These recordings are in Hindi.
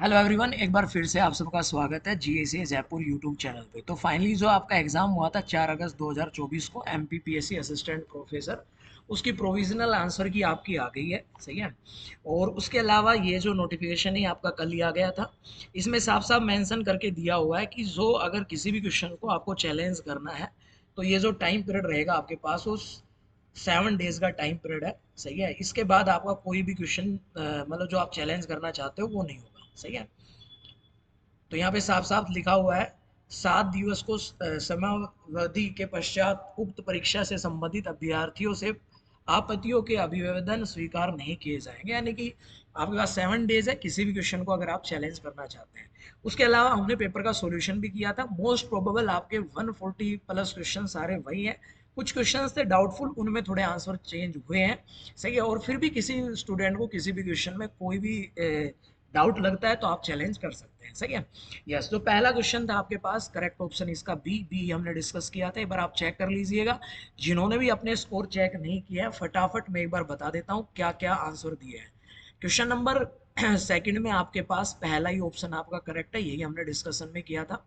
हेलो एवरीवन, एक बार फिर से आप सबका स्वागत है जीएसी जयपुर यूट्यूब चैनल पे। तो फाइनली जो आपका एग्ज़ाम हुआ था 4 अगस्त 2024 को एमपीपीएससी असिस्टेंट प्रोफेसर, उसकी प्रोविजनल आंसर की आपकी आ गई है, सही है। और उसके अलावा ये जो नोटिफिकेशन है आपका कल ही आ गया था। इसमें साफ साफ मेंशन करके दिया हुआ है कि जो अगर किसी भी क्वेश्चन को आपको चैलेंज करना है तो ये जो टाइम पीरियड रहेगा आपके पास वो 7 डेज का टाइम पीरियड है, सही है। इसके बाद आपका कोई भी क्वेश्चन मतलब जो आप चैलेंज करना चाहते हो वो नहीं होगा, सही है। तो यहाँ पे साफ साफ लिखा हुआ है 7 दिवस को समयावधि के पश्चात उक्त परीक्षा से संबंधित अभ्यर्थियों से आपत्तियों के अभिवेदन स्वीकार नहीं किए जाएंगे। यानी कि आपके पास 7 डेज है किसी भी क्वेश्चन को अगर आप चैलेंज करना चाहते हैं। उसके अलावा हमने पेपर का सॉल्यूशन भी किया था। मोस्ट प्रोबेबल आपके 140 प्लस क्वेश्चन सारे वही हैं। कुछ क्वेश्चन थे डाउटफुल, उनमें थोड़े आंसर चेंज हुए हैं, सही है। और फिर भी किसी स्टूडेंट को किसी भी क्वेश्चन में कोई भी डाउट लगता है तो आप चैलेंज कर सकते हैं, सही है। यस, तो पहला क्वेश्चन था आपके पास, करेक्ट ऑप्शन इसका बी। बी हमने डिस्कस किया था, एक बार आप चेक कर लीजिएगा। जिन्होंने भी अपने स्कोर चेक नहीं किया है फटाफट मैं एक बार बता देता हूँ क्या क्या आंसर दिए हैं। क्वेश्चन नंबर सेकंड में आपके पास पहला ही ऑप्शन आपका करेक्ट है, यही हमने डिस्कशन में किया था।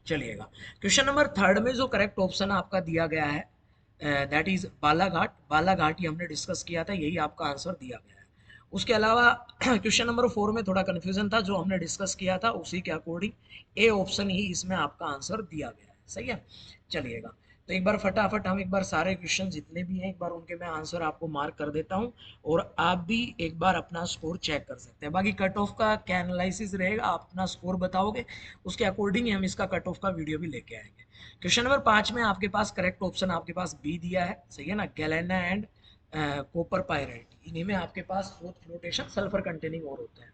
चलिएगा, क्वेश्चन नंबर थर्ड में जो करेक्ट ऑप्शन आपका दिया गया है दैट इज बालाघाट। बालाघाट ही हमने डिस्कस किया था, यही आपका आंसर दिया गया है। उसके अलावा क्वेश्चन नंबर फोर में थोड़ा कंफ्यूजन था, जो हमने डिस्कस किया था उसी के अकॉर्डिंग ए ऑप्शन ही इसमें आपका आंसर दिया गया है, सही है। चलिएगा, तो एक बार फटाफट हम एक बार सारे क्वेश्चन जितने भी हैं एक बार उनके मैं आंसर आपको मार्क कर देता हूं। और आप भी एक बार अपना स्कोर चेक कर सकते हैं। बाकी कट ऑफ का क्या एनालिसिस रहेगा, आप अपना स्कोर बताओगे, उसके अकॉर्डिंग ही हम इसका कट ऑफ का वीडियो भी लेके आएंगे। क्वेश्चन नंबर 5 में आपके पास करेक्ट ऑप्शन आपके पास बी दिया है, सही है ना। गैलेना एंड कॉपर पायराइट, इन्हीं में आपके पास फ्लोटेशन सल्फर कंटेनिंग और होते हैं।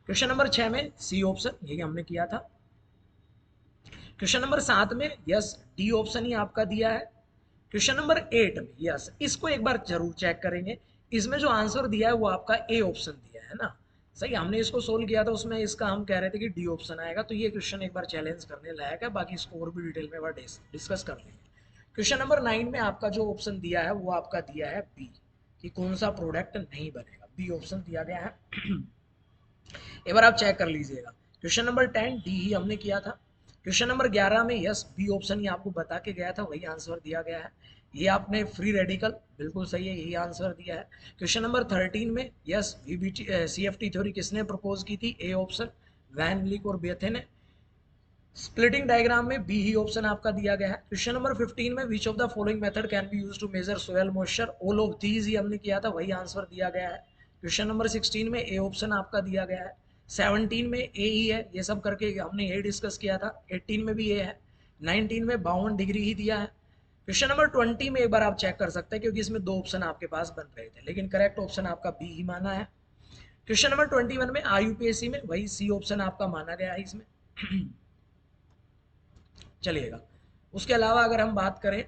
क्वेश्चन नंबर 6 में सी ऑप्शन, यही हमने किया था। क्वेश्चन नंबर 7 में यस डी ऑप्शन ही आपका दिया है। क्वेश्चन नंबर 8 में यस, इसको एक बार जरूर चेक करेंगे। इसमें जो आंसर दिया है वो आपका ए ऑप्शन दिया है ना, सही। हमने इसको सोल्व किया था, उसमें इसका हम कह रहे थे कि डी ऑप्शन आएगा। तो ये क्वेश्चन एक बार चैलेंज करने लायक है, बाकी स्कोर भी डिटेल में डिस्कस कर लेंगे। क्वेश्चन नंबर 9 में आपका जो ऑप्शन दिया है वो आपका दिया है बी, कि कौन सा प्रोडक्ट नहीं बनेगा, बी ऑप्शन दिया गया है। एक बार आप चेक कर लीजिएगा। क्वेश्चन नंबर 10 डी ही हमने किया था। क्वेश्चन नंबर 11 में यस बी ऑप्शन ही आपको बता के गया था, वही आंसर दिया गया है। ये आपने फ्री रेडिकल, बिल्कुल सही है, यही आंसर दिया है। क्वेश्चन नंबर 13 में यस वीबीटी सीएफटी थ्योरी किसने प्रपोज की थी, ए ऑप्शन वैन लिक और बेथे ने। स्प्लिटिंग डायग्राम में बी ही ऑप्शन आपका दिया गया है। क्वेश्चन नंबर 15 में which of the following method can be used to measure soil moisture, all of these ही हमने किया था, वही आंसर दिया गया है। क्वेश्चन नंबर 16 में ए ऑप्शन आपका दिया गया है। 17 में ए ही है, ये सब करके हमने यही डिस्कस किया था। 18 में भी ए है। 19 में 52 डिग्री ही दिया है। क्वेश्चन नंबर 20 में एक बार आप चेक कर सकते हैं, क्योंकि इसमें दो ऑप्शन आपके पास बन रहे थे, लेकिन करेक्ट ऑप्शन आपका बी ही माना है। क्वेश्चन नंबर 21 में आईयूपीएससी में वही सी ऑप्शन आपका माना गया है इसमें। चलिएगा, उसके अलावा अगर हम बात करें,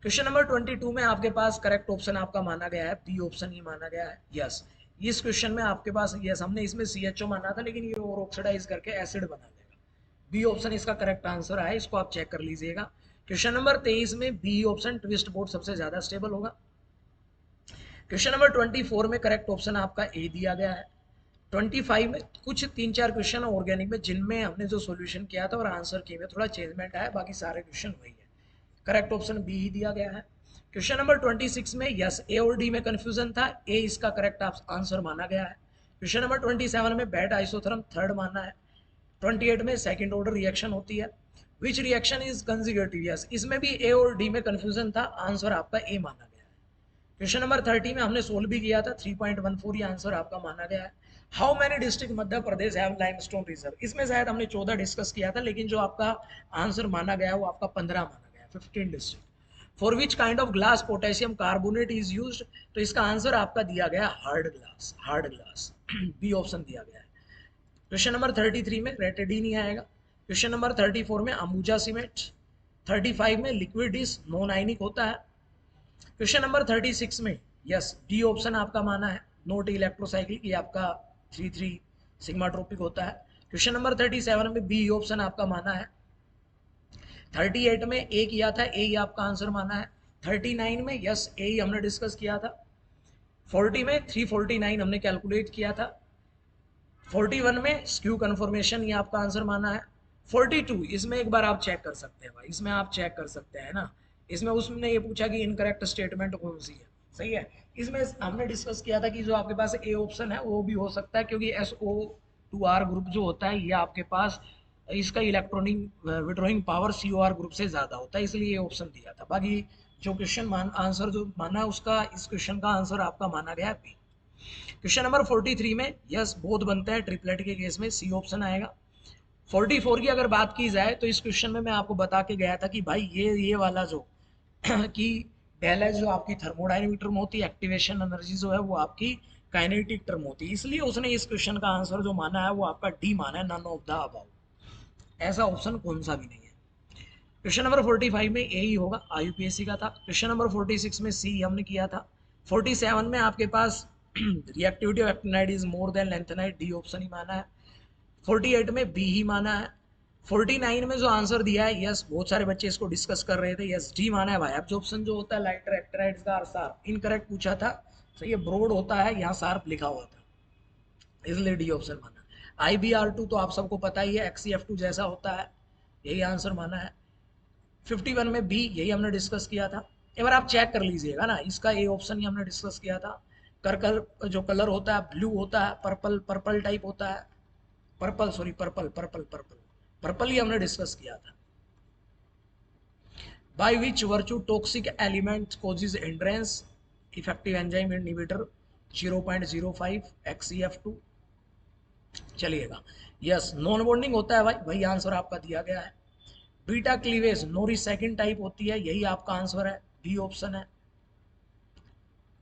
क्वेश्चन नंबर 22 में आपके पास करेक्ट ऑप्शन आपका माना गया है, बी ऑप्शन ही माना गया है, यस। इस क्वेश्चन में आपके पास यस, हमने इसमें सीएचओ माना था, लेकिन ये और ऑक्सीडाइज करके एसिड बना देगा। बी ऑप्शन इसका करेक्ट आंसर है, इसको आप चेक कर लीजिएगा। क्वेश्चन नंबर 23 में बी ऑप्शन ट्विस्ट बोर्ड सबसे ज्यादा स्टेबल होगा। क्वेश्चन नंबर 24 में करेक्ट ऑप्शन आपका ए दिया गया है। 25 में कुछ 3-4 क्वेश्चन ऑर्गेनिक में जिनमें हमने जो सॉल्यूशन किया था और आंसर की में थोड़ा चेंजमेंट आया, बाकी सारे क्वेश्चन वही है। करेक्ट ऑप्शन बी ही दिया गया है। क्वेश्चन नंबर 26 में यस ए और डी में कंफ्यूजन था, ए इसका करेक्ट आंसर माना गया है। क्वेश्चन नंबर 27 में बैट आइसोथर्म थर्ड माना है। 28 में सेकंड ऑर्डर रिएक्शन होती है, which reaction is conjugative, yes इसमें भी ए और डी में कंफ्यूजन था, आंसर आपका ए माना गया है। क्वेश्चन नंबर 30 में हमने सोल्व भी किया था, 3.14 ये आंसर आपका माना गया है। How many district Madhya Pradesh have limestone reserve, इसमें शायद हमने 14 डिस्कस किया था, लेकिन जो आपका आंसर माना गया वो आपका 15 माना गया, 15 district. For which kind of glass potassium carbonate is used, तो इसका आंसर आपका दिया गया hard glass, hard glass. B option दिया गया है। क्वेश्चन नंबर 33 में रेटेडीन ही आएगा। क्वेश्चन नंबर 34 में अम्बुजा सीमेंट। 35 में लिक्विड इज नॉन आयनिक होता है। क्वेश्चन नंबर 36 में यस डी ऑप्शन आपका माना है, नोट इलेक्ट्रोसाइक्लिक, ये आपका 3 सिग्मा ट्रोपिक होता है। क्वेश्चन नंबर 37 में बी ऑप्शन आपका माना है। 38 में ए किया था, ए आपका आंसर माना है। 39 में यस ए हमने डिस्कस किया था। 40 में 349 हमने कैलकुलेट किया था। 41 में स्क्यू कन्फर्मेशन, ये आपका आंसर माना है। 42 इसमें एक बार आप चेक कर सकते हैं भाई, इसमें आप चेक कर सकते हैं ना, इसमें उसने ये पूछा कि इनकरेक्ट स्टेटमेंट कौन सी है, सही है। इसमें हमने डिस्कस किया था कि जो आपके पास ए ऑप्शन है वो भी हो सकता है, क्योंकि SO2R ग्रुप जो होता है ये आपके पास इसका electronic withdrawing power COR group से ज़्यादा होता है, इसलिए ये ऑप्शन दिया था। बाकी जो क्वेश्चन आंसर जो माना है उसका, इस क्वेश्चन का आंसर आपका माना गया है बी। क्वेश्चन नंबर 43 में यस बोथ बनते हैं, ट्रिपलेट के केस में सी ऑप्शन आएगा। 44 की अगर बात की जाए तो इस क्वेश्चन में मैं आपको बता के गया था कि भाई ये वाला जो कि डेल एच जो आपकी थर्मोडायनेमिक टर्म होती है, एक्टिवेशन एनर्जी जो है वो आपकी काइनेटिक टर्म होती है, इसलिए उसने इस क्वेश्चन का आंसर जो माना है वो आपका डी माना है, नन ऑफ द अबव। ऐसा ऑप्शन कौन सा भी नहीं है। क्वेश्चन नंबर 45 में ए ही होगा, IUPAC का था। क्वेश्चन नंबर 46 में सी हमने किया था। 47 में आपके पास reactivity of actinide is more than lanthanide, D option ही माना है। 48 में बी ही माना है। 49 में जो आंसर दिया है यस, बहुत सारे बच्चे इसको डिस्कस कर रहे थे, यस डी माना है भाई। अब जो ऑप्शन जो होता है लाइटर एक्टिनाइड्स का शार्प, इनकरेक्ट पूछा था, सही है, ब्रॉड होता है, यहाँ शार्प लिखा हुआ था, इसलिए डी ऑप्शन माना। IBR2 तो आप सबको पता ही है, XCF2 जैसा होता है, यही आंसर माना है। 51 में बी, यही हमने डिस्कस किया था। एक बार आप चेक कर लीजिएगा ना, इसका ए ऑप्शन ही हमने डिस्कस किया था। कर जो कलर होता है ब्लू होता है, पर्पल पर्पल टाइप होता है, purple sorry purple purple purple purple ही हमने डिस्कस किया था। By which virtue toxic element causes hindrance, effective enzyme inhibitor 0.05 XCF2। चलिएगा, यस नॉन बॉन्डिंग होता है भाई, वही आंसर आपका दिया गया है। Beta cleavage Norrish second type होती है, यही आपका आंसर है, डी ऑप्शन है।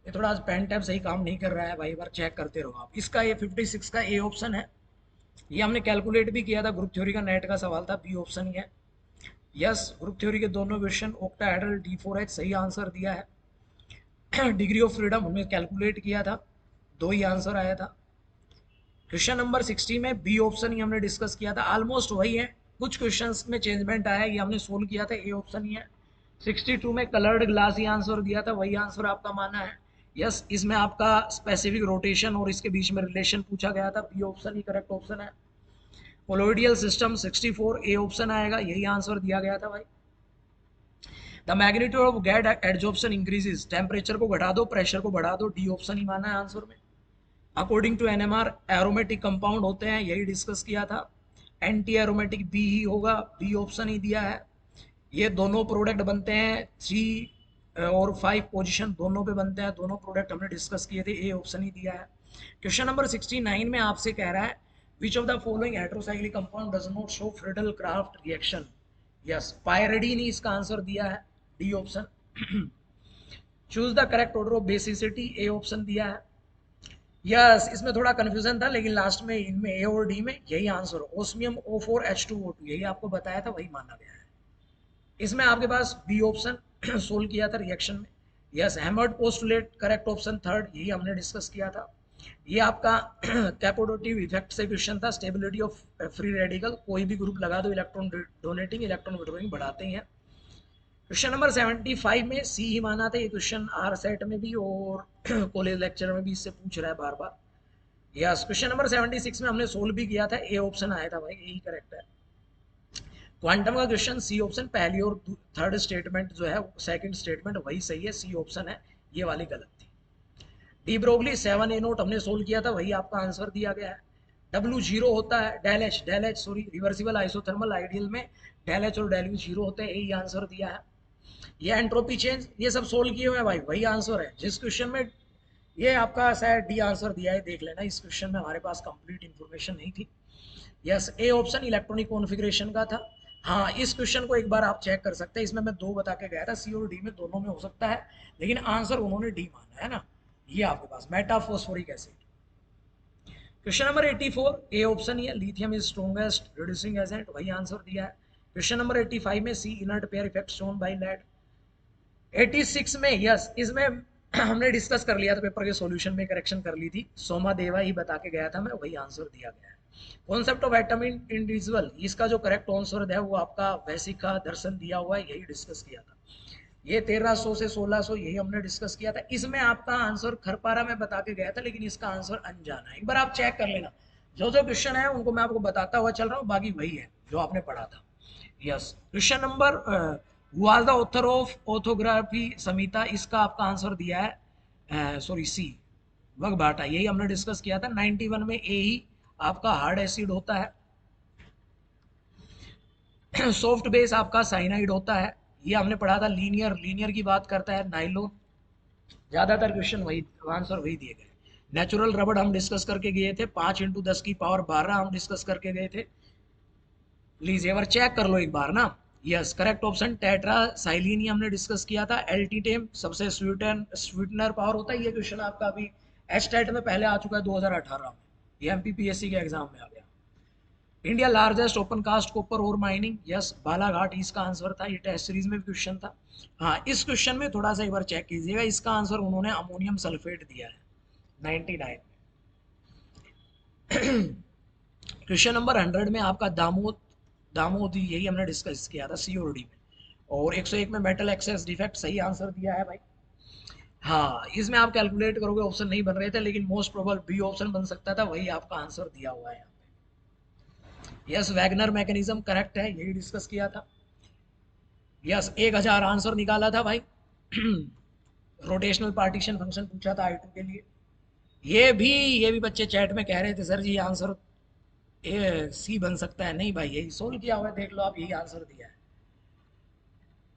ये थोड़ा आज पेन टैब सही काम नहीं कर रहा है भाई, बार चेक करते रहो आप। इसका ये 56 का ए ऑप्शन है, ये हमने कैलकुलेट भी किया था, ग्रुप थ्योरी का नेट का सवाल था, बी ऑप्शन ही है। यस ग्रुप थ्योरी के दोनों क्वेश्चन ऑक्टाहेड्रल D4H सही आंसर दिया है। डिग्री ऑफ फ्रीडम हमने कैलकुलेट किया था, दो ही आंसर आया था। क्वेश्चन नंबर 60 में बी ऑप्शन ही हमने डिस्कस किया था, ऑलमोस्ट वही है, कुछ क्वेश्चंस में चेंजमेंट आया, ये हमने सोल्व किया था, ए ऑप्शन ही है। 62 में कलर्ड ग्लास ही आंसर दिया था, वही आंसर आपका माना है। यस इसमें आपका स्पेसिफिक रोटेशन और इसके बीच में रिलेशन पूछा गया था, बी ऑप्शन ही करेक्ट ऑप्शन है। कोलोइडियल सिस्टम 64, ए ऑप्शन आएगा, यही आंसर दिया गया था भाई। The magnitude of gas adsorption increases, temperature को घटा दो प्रेशर को बढ़ा दो, डी ऑप्शन ही माना है आंसर में। According to NMR aromatic compound होते हैं, यही डिस्कस किया था। एंटी एरोमेटिक बी ही होगा, बी ऑप्शन ही दिया है। ये दोनों प्रोडक्ट बनते हैं 3 और 5 पोजीशन दोनों पे बनते हैं, दोनों प्रोडक्ट हमने डिस्कस किए थे, ए ऑप्शन ही दिया है। क्वेश्चन नंबर 69 में आपसे कह रहा है which of the following heterocyclic compound does not show Friedel Crafts reaction. Yes pyridine ही इसका आंसर दिया है, D option. Choose the correct order of basicity, A option दिया है। यस इसमें थोड़ा कंफ्यूजन था, लेकिन लास्ट में इनमें ए और डी में यही आंसर हो, ओस्मियम O4H2O2, यही आपको बताया था, वही माना गया है। इसमें आपके पास बी ऑप्शन सोल्व किया था रिएक्शन में। Yes hammered postulate correct option third, यही हमने डिस्कस किया था। ये आपका कैपोडेटिव इफेक्ट से क्वेश्चन था, स्टेबिलिटी ऑफ फ्री रेडिकल, कोई भी ग्रुप लगा दो इलेक्ट्रॉन डोनेटिंग इलेक्ट्रॉन विड्रॉइंग बढ़ाते हैं। क्वेश्चन नंबर 75 में सी ही माना था, ये क्वेश्चन आर सेट में भी और कॉलेज लेक्चर में भी इससे पूछ रहा है बार बार। यस क्वेश्चन नंबर 76 में हमने सोल्व भी किया था, ए ऑप्शन आया था भाई, यही करेक्ट है। क्वांटम का क्वेश्चन सी ऑप्शन, पहली और थर्ड स्टेटमेंट जो है सेकंड स्टेटमेंट वही सही है, सी ऑप्शन है, ये वाली गलत थी। डी ब्रोगली 7A0 हमने सोल्व किया था, वही आपका आंसर दिया गया है। W0 होता है del H sorry reversible isothermal ideal में डेल एच और डेल यू जीरो होते हैं, यही आंसर दिया है। ये एंट्रोपी चेंज ये सब सोल्व किए हुए हैं भाई, वही आंसर है। जिस क्वेश्चन में ये आपका शायद डी आंसर दिया है, देख लेना, इस क्वेश्चन में हमारे पास कंप्लीट इंफॉर्मेशन नहीं थी। Yes A option electronic configuration का था। हाँ इस क्वेश्चन को एक बार आप चेक कर सकते हैं, इसमें मैं दो बता के गया था, सी और डी में दोनों में हो सकता है, लेकिन आंसर उन्होंने डी माना है ना। ये आपके पास metaphosphoric acid. Question number 84 A option ही है, lithium is strongest reducing agent, वही आंसर दिया है। क्वेश्चन नंबर 85 में C inert pair effect shown by lead. 86 में यस इसमें हमने डिस्कस कर लिया था, पेपर के सॉल्यूशन में करेक्शन कर ली थी, सोमा देवा ही बता के गया था मैं, वही आंसर दिया गया है। कॉन्सेप्ट ऑफ एटम इंडिविजुअल, इसका जो करेक्ट आंसर है वो आपका वैसिका दर्शन दिया हुआ है, यही डिस्कस किया था। ये 1300 से 1600 यही हमने डिस्कस किया था। इसमें आपका आंसर खरपारा में बता के गया था, लेकिन इसका आंसर अनजाना है, एक बार आप चेक कर लेना। जो जो क्वेश्चन है उनको मैं आपको बताता हुआ चल रहा हूँ, बाकी वही है जो आपने पढ़ा था। Yes, question number was the author of orthography Samita, इसका आपका आंसर दिया है सॉरी सी, वगबाटा। यही हमने डिस्कस किया था 91 में। ए ही आपका हार्ड एसिड होता है, सॉफ्ट बेस आपका साइनाइड होता है। ये हमने पढ़ा था। लीनियर, लीनियर की बात करता है नाइलोन। ज्यादातर क्वेश्चन वही, आंसर वही दिए गए। नेचुरल रबड़ हम डिस्कस करके गए थे, 5 × 10⁻12 हम डिस्कस करके गए थे। प्लीज एक बार चेक कर लो एक बार ना। यस, करेक्ट ऑप्शन टेट्रा साइलिन हमने डिस्कस किया था। एल्टीटेम सबसे स्वीटनर पावर होता है। ये क्वेश्चन आपका अभी एचटेट में पहले आ चुका है 2018 में, ये एमपीपीएससी के एग्जाम में आ गया। India largest open cast copper और माइनिंग, यस बालाघाट इसका आंसर था। ये टेस्ट सीरीज में भी क्वेश्चन था। हाँ, इस क्वेश्चन में थोड़ा सा एक बार चेक कीजिएगा, इसका आंसर उन्होंने अमोनियम सल्फेट दिया है 99 में। क्वेश्चन नंबर 100 में आपका दामोद, दामोद यही हमने डिस्कस किया था सीओडी में। और 101 में मेटल एक्सेस डिफेक्ट सही आंसर दिया है भाई। हाँ, इसमें आप कैलकुलेट करोगे ऑप्शन नहीं बन रहे थे, लेकिन मोस्ट प्रोबेबल बी ऑप्शन बन सकता था, वही आपका आंसर दिया हुआ है। यस, वैगनर मैकेनिज्म करेक्ट है, यही डिस्कस किया था। यस, 1000 आंसर निकाला था भाई। रोटेशनल पार्टीशन फंक्शन पूछा था I2 के लिए। ये भी बच्चे चैट में कह रहे थे सर जी ये आंसर सी बन सकता है। नहीं भाई, यही सोल्व किया हुआ है, देख लो आप, यही आंसर दिया है।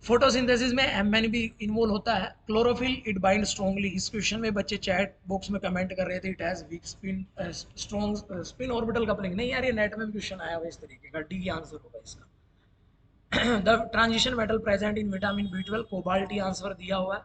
फोटोसिंथेसिस में एमएन भी इन्वॉल्व होता है। क्लोरोफिल इट बाइंड स्ट्रॉन्गली, इस क्वेश्चन में बच्चे चैट बॉक्स में कमेंट कर रहे थे it has week spin, strong spin orbital coupling. नहीं यार, ये नेट में भी क्वेश्चन आया हुआ इस तरीके का, डी आंसर होगा इसका। The transition metal present in vitamin B12, cobalt answer दिया हुआ है।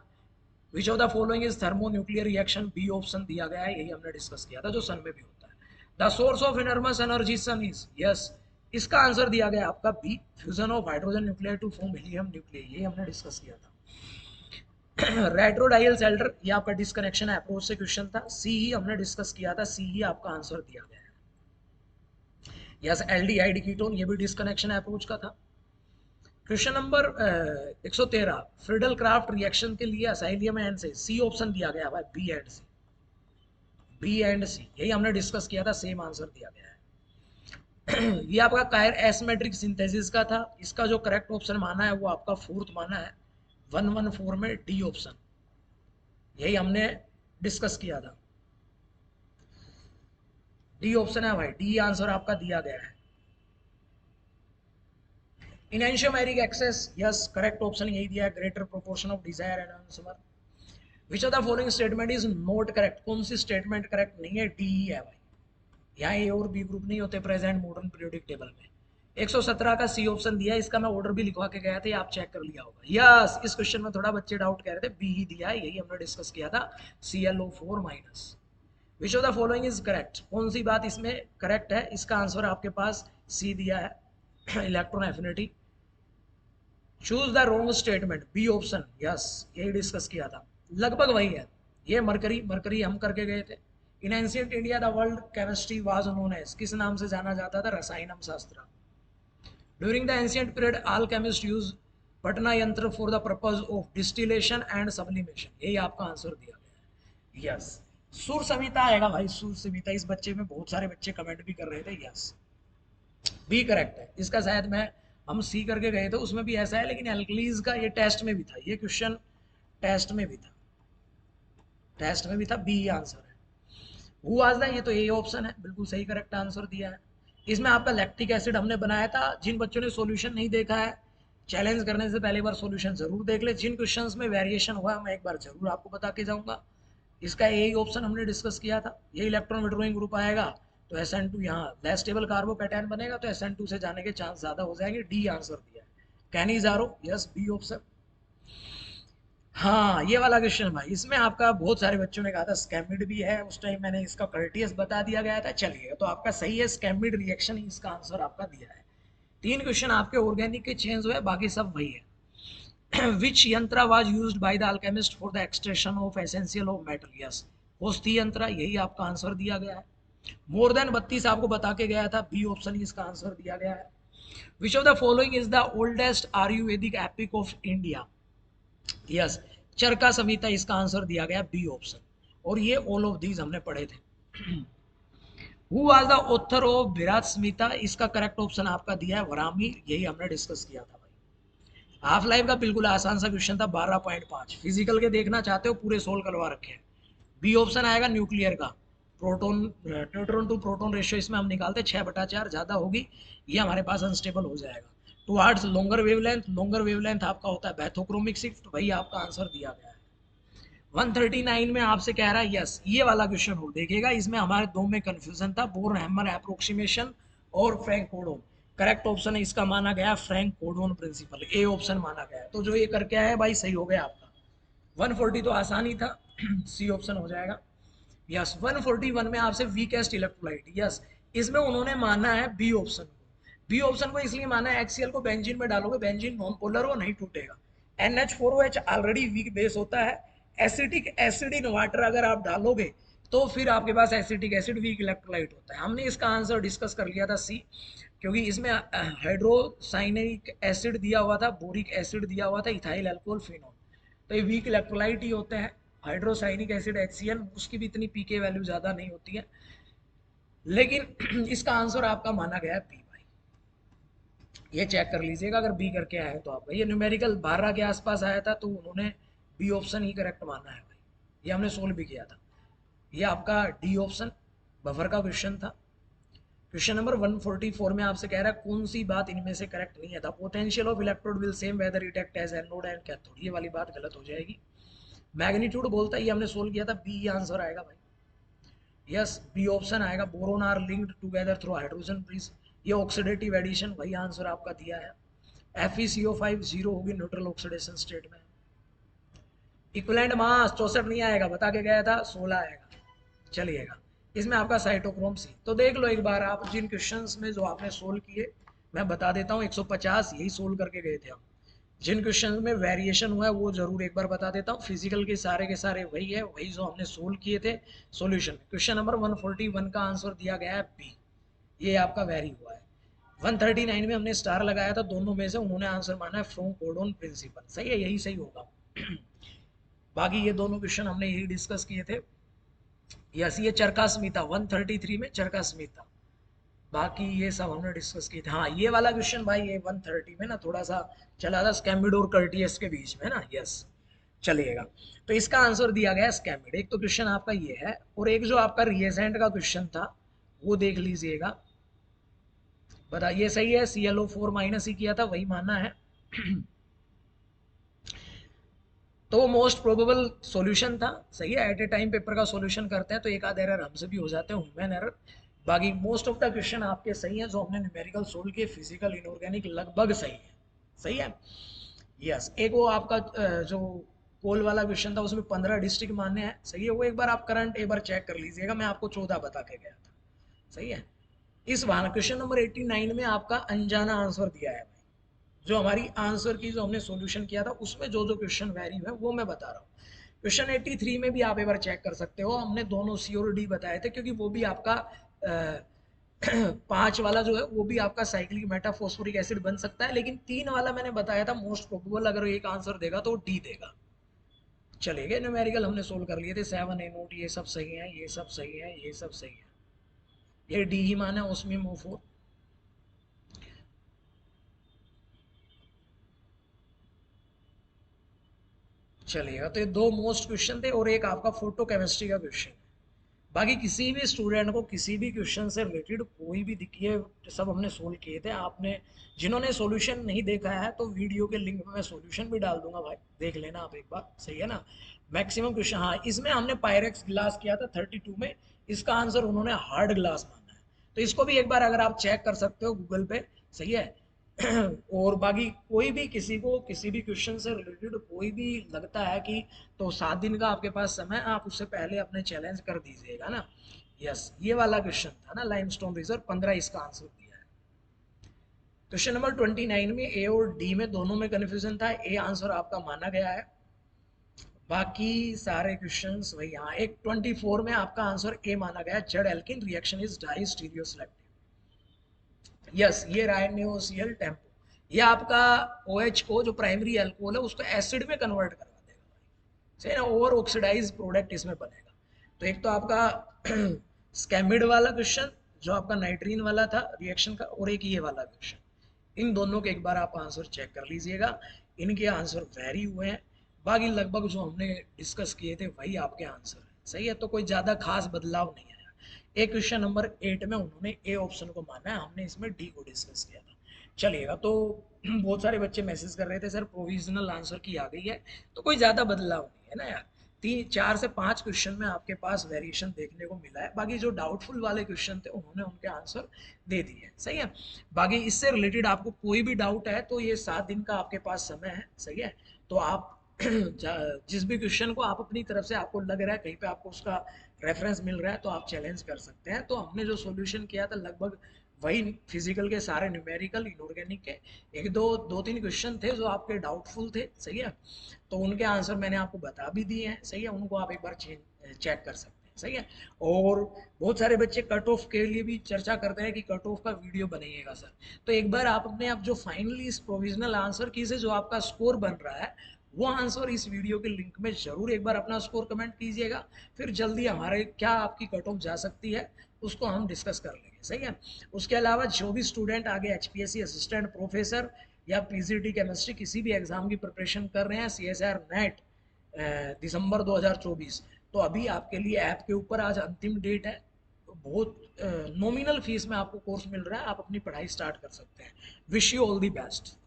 Which of the following is thermonuclear reaction, B option दिया गया है, यही हमने डिस्कस किया था, जो सन में भी होता है। The source of enormous energy sun is, yes इसका आंसर दिया गया आपका B, fusion of hydrogen nuclear to form helium nuclear, ये हमने डिस्कस किया था। रेट्रोडायल सेल्टर, ये आपका डिस्कनेक्शन अप्रोच से क्वेश्चन था। सी ही हमने डिस्कस किया था, सी ही आपका आंसर दिया गया है। यस, एल्डिहाइड कीटोन, ये भी डिस्कनेक्शन अप्रोच का था। Question number 113, Friedel Crafts reaction के लिए असाइलियम एंड से सी ऑप्शन दिया गया है, B and C, B and C यही हमने डिस्कस किया था, सेम आंसर दिया गया है। ये आपका कायर एसिमेट्रिक सिंथेसिस का था। इसका जो करेक्ट ऑप्शन माना है वो आपका फोर्थ माना है 114 में, डी ऑप्शन, यही हमने डिस्कस किया था। डी ऑप्शन है भाई, डी आंसर आपका दिया गया है। Enantiomeric excess, yes correct option यही दिया है, greater proportion of desire and अनसमर। Which of the following statement is not correct, कौन सी स्टेटमेंट करेक्ट नहीं है, डी ही है भाई। यहाँ ए और बी ग्रुप नहीं होते प्रेजेंट मॉडर्न पीरियोडिक टेबल में। 117 का सी ऑप्शन दिया है, इसका मैं ऑर्डर भी लिखवा के गया था, आप चेक कर लिया होगा। यस, इस क्वेश्चन में थोड़ा बच्चे डाउट कह रहे थे, बी ही दिया है, यही हमने डिस्कस किया था, ClO4-। Which of the following is correct, कौन सी बात इसमें करेक्ट है, इसका आंसर आपके पास सी दिया है, electron affinity. Choose the wrong statement, B option, yes यही डिस्कस किया था, लगभग वही है। ये मरकरी, मरकरी हम करके गए थे। In ancient India the world chemistry was known as, किस नाम से जाना जाता था, रसायनम शास्त्र। During the ancient period all chemist use पटना यंत्र for the purpose of distillation and sublimation, यही आपका आंसर दिया गया है। यस, सुर संहिता आएगा भाई, सुर संहिता, इस बच्चे में बहुत सारे बच्चे कमेंट भी कर रहे थे। यस, बी करेक्ट है इसका, शायद मैं हम सी करके गए थे उसमें भी ऐसा है, लेकिन एल्कलीज का ये टेस्ट में भी था, ये क्वेश्चन टेस्ट में भी था, टेस्ट में भी था, बी आंसर है। हु वाज द, ये तो ए ऑप्शन है, बिल्कुल सही करेक्ट आंसर दिया है। इसमें आपका लैक्टिक एसिड हमने बनाया था। जिन बच्चों ने सॉल्यूशन नहीं देखा है, चैलेंज करने से पहले एक बार सॉल्यूशन जरूर देख ले, जिन क्वेश्चंस में वेरिएशन हुआ मैं एक बार जरूर आपको बता के जाऊंगा। इसका यही ऑप्शन हमने डिस्कस किया था, ये इलेक्ट्रॉन विड्रॉइंग ग्रुप आएगा तो SN2 यहाँ लेस स्टेबल कार्बोकैटायन बनेगा, तो SN2 से जाने के चांस ज्यादा हो जाएंगे, डी आंसर दिया है। Cannizzaro, yes B option. हाँ, ये वाला क्वेश्चन भाई, इसमें आपका बहुत सारे बच्चों ने कहा था स्कैमिड भी है, उस टाइम मैंने इसका कर्टियस बता दिया गया था। चलिए, तो आपका सही है, स्कैमिड रिएक्शन ही इसका आंसर आपका दिया है। 3 क्वेश्चन आपके ऑर्गेनिक के चेंज हुए, बाकी सब वही है। विच यंत्र was used by the alchemist for the extraction of essential of metal, yes होस्ती यंत्र, यही आपका आंसर दिया गया है। मोर देन 32 आपको बता के गया था, बी ऑप्शन ही इसका आंसर दिया गया है। Which of the following is the oldest Ayurvedic epic of India, yes Charaka Samhita, इसका आंसर दिया गया बी ऑप्शन। और ये ऑल ऑफ दीज हमने पढ़े थे। Who was the author of Virat Smita, इसका करेक्ट ऑप्शन आपका दिया है वरामी, यही हमने डिस्कस किया था भाई। हाफ लाइफ का बिल्कुल आसान सा क्वेश्चन था, 12.5। फिजिकल के देखना चाहते हो पूरे सोल्व करवा रखे हैं। बी ऑप्शन आएगा न्यूक्लियर का, proton neutron to proton ratio इसमें हम निकालते 6/4 ज़्यादा होगी, ये हमारे पास अनस्टेबल हो जाएगा। टुवार्ड्स लॉन्गर वेवलेंथ आपका होता है बैथोक्रोमिक शिफ्ट, वही आपका आंसर दिया गया है। 139 में आपसे कह रहा है यस, ये वाला क्वेश्चन हो देखिएगा, इसमें हमारे दो में कंफ्यूजन था, बोर्न हैमर अप्रोक्सीमेशन और फ्रैंक कोडोन। करेक्ट ऑप्शन है इसका माना गया Franck Condon principle, A option माना गया है। तो जो ये करके आया है भाई सही हो गया आपका। 140 तो आसान ही था, सी ऑप्शन हो जाएगा। यस 141 में आपसे वीकेस्ट इलेक्ट्रोलाइट, यस इसमें उन्होंने माना है बी ऑप्शन को। बी ऑप्शन को इसलिए माना है HCl को बेंजीन में डालोगे, बेंजीन नॉन पोलर वो नहीं टूटेगा। NH4OH ऑलरेडी वीक बेस होता है। एसिटिक एसिड इन वाटर अगर आप डालोगे तो फिर आपके पास एसिटिक एसिड वीक इलेक्ट्रोलाइट होता है। हमने इसका आंसर डिस्कस कर लिया था सी, क्योंकि इसमें हाइड्रोसाइनिक एसिड दिया हुआ था, बोरिक एसिड दिया हुआ था, इथाइल अल्कोहल फिनॉल, तो ये वीक इलेक्ट्रोलाइट ही होते हैं। हाइड्रोसाइनिक एसिड HCl, उसकी भी इतनी पीके वैल्यू ज़्यादा नहीं होती है, लेकिन इसका आंसर आपका माना गया है बी भाई। ये चेक कर लीजिएगा अगर बी करके आया है तो आपका, ये न्यूमेरिकल 12 के आसपास आया था तो उन्होंने बी ऑप्शन ही करेक्ट माना है भाई, ये हमने सोल्व भी किया था। ये आपका डी ऑप्शन बफर का क्वेश्चन था। क्वेश्चन नंबर 144 में आपसे कह रहा है कौन सी बात इनमें से करेक्ट नहीं है। The potential of electrode will same whether it act as anode and cathode, ये वाली बात गलत हो जाएगी। मैग्नीट्यूड बोलता है, ये हमने सोल्व किया था, बी आंसर आएगा भाई। यस बी ऑप्शन आएगा, boron are linked together through hydrogen bridge, ये ऑक्सीडेटिव एडिशन, वही आंसर आपका दिया है। FeCO5 जीरो होगी न्यूट्रल ऑक्सीडेशन स्टेट में। इक्विवेलेंट मास 64 नहीं आएगा, बता के गया था 16 आएगा, चलिएगा। इसमें आपका साइटोक्रोम सी, तो देख लो एक बार आप जिन क्वेश्चंस में जो आपने सोल्व किए, मैं बता देता हूँ 150 यही सोल्व करके गए थे हम। जिन क्वेश्चन में वेरिएशन हुआ है वो जरूर एक बार बता देता हूँ। फिजिकल के सारे वही है, वही जो हमने सोल्व किए थे सॉल्यूशन। क्वेश्चन नंबर 141 का आंसर दिया गया है बी, ये आपका वेरी हुआ है। 139 में हमने स्टार लगाया था, दोनों में से उन्होंने आंसर माना है फ्रॉम कोडोन प्रिंसिपल, सही है, यही सही होगा। बाकी ये दोनों क्वेश्चन हमने यही डिस्कस किए थे। यस ये चरका स्मिता 133 में चरका स्मिता, बाकी ये सब हमने डिस्कस किए थे। हाँ ये वाला क्वेश्चन भाई ये 130 में ना थोड़ा सा चला था, स्कैमिड और कर्टियस के बीच में ना, यस चलिएगा। तो इसका आंसर दिया गया स्कैमिड, एक तो क्वेश्चन आपका ये है, और एक जो आपका रिएजेंट का क्वेश्चन था वो देख लीजिएगा। बताइए सही है, ClO4 माइनस ही किया था, वही मानना है। तो मोस्ट प्रोबेबल सॉल्यूशन था, सही है। एट ए टाइम पेपर का सॉल्यूशन करते हैं तो एक आध एरर हमसे भी हो जाते हैं, ह्यूमन एरर। बाकी मोस्ट ऑफ द क्वेश्चन आपके सही है, जो हमने न्यूमेरिकल सोल्व किए, फिजिकल इनऑर्गेनिक लगभग सही है, सही है। यस एक वो आपका जो कोल वाला क्वेश्चन था उसमें 15 डिस्ट्रिक्ट मानने हैं, सही है, वो एक बार आप करंट एक बार चेक कर लीजिएगा, मैं आपको 14 बता के गया था, सही है। इस बार क्वेश्चन नंबर 89 में आपका अनजाना आंसर दिया है, जो हमारी आंसर की जो हमने सॉल्यूशन किया था उसमें जो जो क्वेश्चन वैरी है वो मैं बता रहा हूँ। क्वेश्चन 83 में भी आप एक बार चेक कर सकते हो, हमने दोनों सी और डी बताए थे, क्योंकि वो भी आपका 5 वाला जो है वो भी आपका साइक्लिक मेटाफॉस्फोरिक एसिड बन सकता है, लेकिन 3 वाला मैंने बताया था मोस्ट प्रोबेबल अगर एक आंसर देगा तो डी देगा। चलेगा, न्यूमेरिकल हमने सोल्व कर लिए थे, 7 ये सब सही है, ये सब सही है, ये सब सही है, ये डी ही माना उसमें MO4। चलिएगा, तो ये दो मोस्ट क्वेश्चन थे और एक आपका फोटो केमिस्ट्री का क्वेश्चन है। बाकी किसी भी स्टूडेंट को किसी भी क्वेश्चन से रिलेटेड कोई भी दिखिए, सब हमने सोल्व किए थे। आपने जिन्होंने सॉल्यूशन नहीं देखा है तो वीडियो के लिंक में मैं सॉल्यूशन भी डाल दूंगा भाई, देख लेना आप एक बार, सही है ना। मैक्सिमम क्वेश्चन, हाँ इसमें हमने पायरेक्स ग्लास किया था 32 में, इसका आंसर उन्होंने हार्ड ग्लास माना है, तो इसको भी एक बार अगर आप चेक कर सकते हो गूगल पे, सही है। और बाकी कोई भी किसी को किसी भी क्वेश्चन से रिलेटेड कोई भी लगता है कि, तो 7 दिन का आपके पास समय, आप उससे पहले अपने चैलेंज कर दीजिएगा ना। यस ये वाला क्वेश्चन था ना लाइमस्टोन रिजर्व, 15 इसका आंसर दिया है। क्वेश्चन नंबर 29 में ए और डी में दोनों में कंफ्यूजन था, ए आंसर आपका माना गया है। बाकी सारे क्वेश्चंस वही, यहाँ एक 24 में आपका आंसर ए माना गया, Z alkene reaction is diastereoselective. Yes ये राइनोसियल टेम्पो, ये आपका OH को जो प्राइमरी अल्कोहल है उसको एसिड में कन्वर्ट करवा देगा, सही ना, ओवर ऑक्सीडाइज प्रोडक्ट इसमें बनेगा। तो एक तो आपका स्कैमिड वाला क्वेश्चन जो आपका नाइट्रीन वाला था रिएक्शन का, और एक ये वाला क्वेश्चन, इन दोनों के एक बार आप आंसर चेक कर लीजिएगा। इनके आंसर वेरी हुए हैं, बाकी लगभग जो हमने डिस्कस किए थे वही आपके आंसर है। सही है, तो कोई ज़्यादा खास बदलाव नहीं आया। एक क्वेश्चन नंबर 8 में उन्होंने ए ऑप्शन को माना है, हमने इसमें डी को डिस्कस किया था। चलिएगा, तो बहुत सारे बच्चे मैसेज कर रहे थे सर प्रोविजनल आंसर की आ गई है, तो कोई ज़्यादा बदलाव नहीं है ना यार। 4 से 5 क्वेश्चन में आपके पास वेरिएशन देखने को मिला है, बाकी जो डाउटफुल वाले क्वेश्चन थे उन्होंने उनके आंसर दे दिए। सही है, बाकी इससे रिलेटेड आपको कोई भी डाउट है तो ये 7 दिन का आपके पास समय है। सही है, तो आप जिस भी क्वेश्चन को आप अपनी तरफ से आपको लग रहा है कहीं पे आपको उसका रेफरेंस मिल रहा है तो आप चैलेंज कर सकते हैं। तो हमने जो सॉल्यूशन किया था लगभग वही फिजिकल के सारे न्यूमेरिकल इनऑर्गेनिक के एक दो तीन क्वेश्चन थे जो आपके डाउटफुल थे। सही है, तो उनके आंसर मैंने आपको बता भी दिए हैं। सही है, उनको आप एक बार चेक कर सकते हैं। सही है, और बहुत सारे बच्चे कट ऑफ के लिए भी चर्चा करते हैं कि कट ऑफ का वीडियो बनाइएगा सर। तो एक बार आप अपने आप जो फाइनली इस प्रोविजनल आंसर की से जो आपका स्कोर बन रहा है वो आंसर इस वीडियो के लिंक में जरूर एक बार अपना स्कोर कमेंट कीजिएगा। फिर जल्दी हमारे क्या आपकी कट ऑफ जा सकती है उसको हम डिस्कस कर लेंगे। सही है, उसके अलावा जो भी स्टूडेंट आगे एचपीएससी असिस्टेंट प्रोफेसर या पीजीटी केमिस्ट्री किसी भी एग्जाम की प्रिपरेशन कर रहे हैं, सीएसआर नेट दिसंबर 2024, तो अभी आपके लिए ऐप के ऊपर आज अंतिम डेट है। तो बहुत नॉमिनल फीस में आपको कोर्स मिल रहा है, आप अपनी पढ़ाई स्टार्ट कर सकते हैं। Wish you all the best.